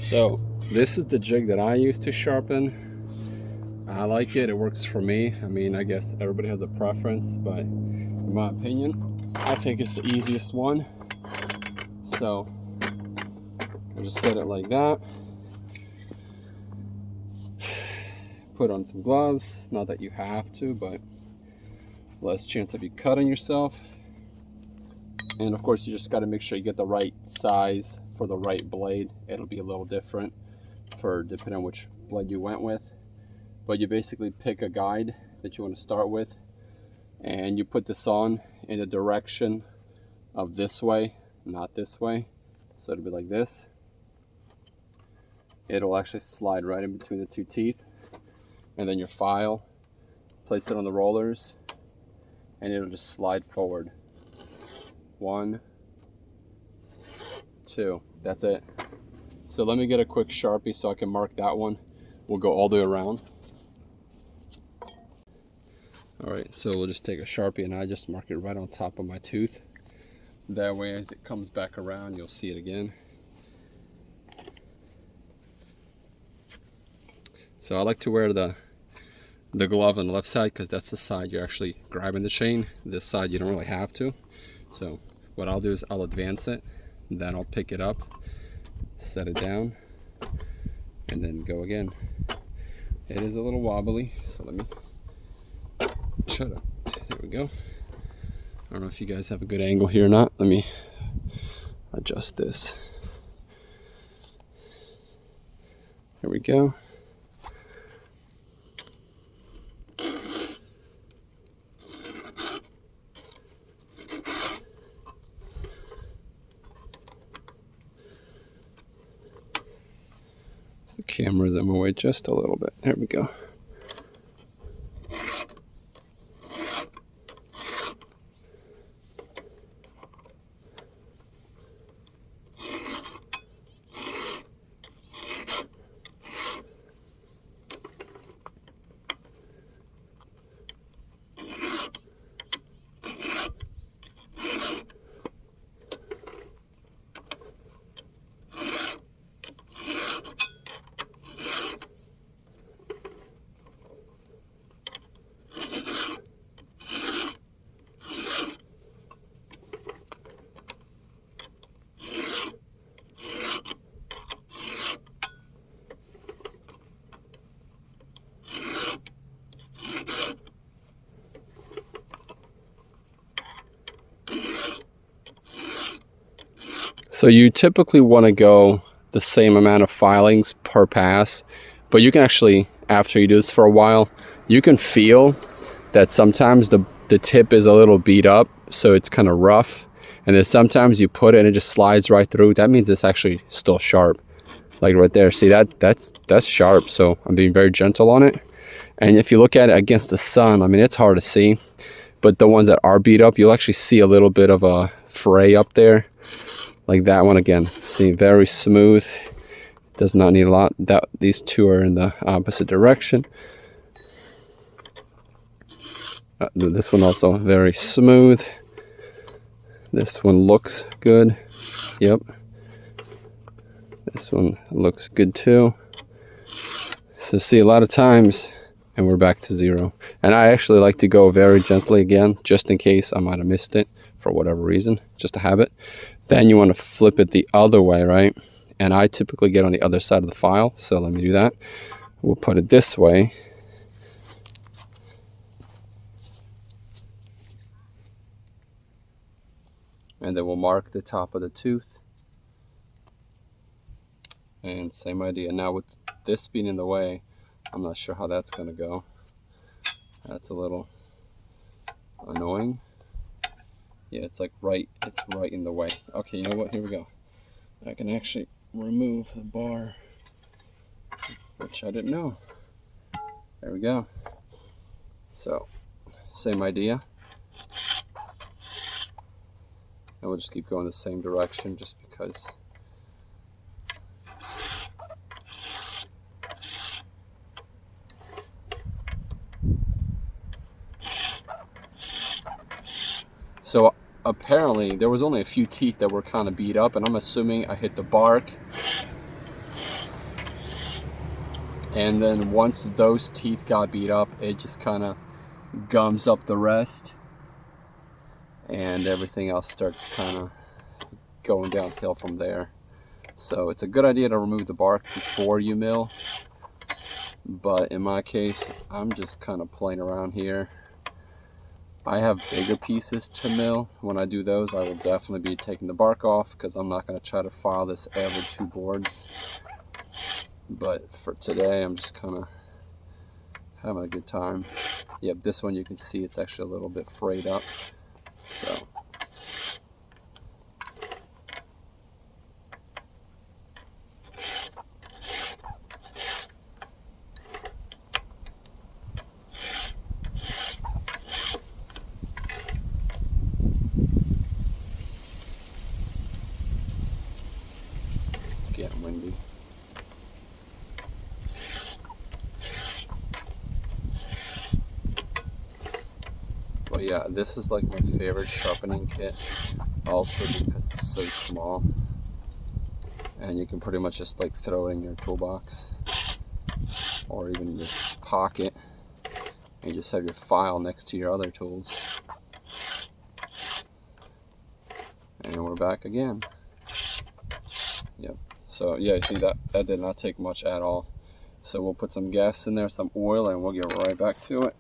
So this is the jig that I use to sharpen. I like it, it works for me. I mean, I guess everybody has a preference, but in my opinion, I think it's the easiest one. So I'll just set it like that. Put on some gloves, not that you have to, but less chance of you cutting yourself. And of course, you just got to make sure you get the right size for the right blade. It'll be a little different for depending on which blade you went with. But you basically pick a guide that you want to start with, and you put this on in the direction of this way, not this way. So it'll be like this. It'll actually slide right in between the two teeth. And then your file, place it on the rollers, and it'll just slide forward. 1, 2, that's it. So let me get a quick Sharpie so I can mark that one. We'll go all the way around. All right, so we'll just take a Sharpie and I just mark it right on top of my tooth. That way as it comes back around, you'll see it again. So I like to wear the glove on the left side because that's the side you're actually grabbing the chain. This side you don't really have to. So what I'll do is I'll advance it, then I'll pick it up, set it down, and then go again. It is a little wobbly, so let me shut up. There we go. I don't know if you guys have a good angle here or not. Let me adjust this. There we go. The camera's in my way just a little bit. There we go. So you typically want to go the same amount of filings per pass, but you can actually, after you do this for a while, you can feel that sometimes the tip is a little beat up, so it's kind of rough, and then sometimes you put it and it just slides right through. That means it's actually still sharp. Like right there, see that's sharp. So I'm being very gentle on it. And if you look at it against the sun, I mean, it's hard to see, but the ones that are beat up, you'll actually see a little bit of a fray up there. Like that one again, see, very smooth, does not need a lot. These two are in the opposite direction. This one also very smooth. This one looks good. Yep. This one looks good too. So see, a lot of times, and we're back to zero. And I actually like to go very gently again, just in case I might have missed it for whatever reason, just to have it. Then you want to flip it the other way, right? And I typically get on the other side of the file, so let me do that. We'll put it this way. And then we'll mark the top of the tooth. And same idea. Now with this being in the way, I'm not sure how that's going to go. That's a little annoying. Yeah, it's like right in the way. Okay, you know what? Here we go. I can actually remove the bar, which I didn't know. There we go. So, same idea. And we'll just keep going the same direction just because. So apparently there was only a few teeth that were kind of beat up, and I'm assuming I hit the bark And then once those teeth got beat up, it just kind of gums up the rest, and everything else starts kind of going downhill from there. So it's a good idea to remove the bark before you mill, but in my case, I'm just kind of playing around here. I have bigger pieces to mill. When I do those, I will definitely be taking the bark off, because I'm not going to try to file this every 2 boards. But for today, I'm just kind of having a good time. Yep, this one you can see it's actually a little bit frayed up. So it's getting windy. But yeah, this is like my favorite sharpening kit, also because it's so small and you can pretty much just like throw it in your toolbox or even in your pocket, and you just have your file next to your other tools. And we're back again. Yep. So yeah, you see that did not take much at all. So we'll put some gas in there, some oil, and we'll get right back to it.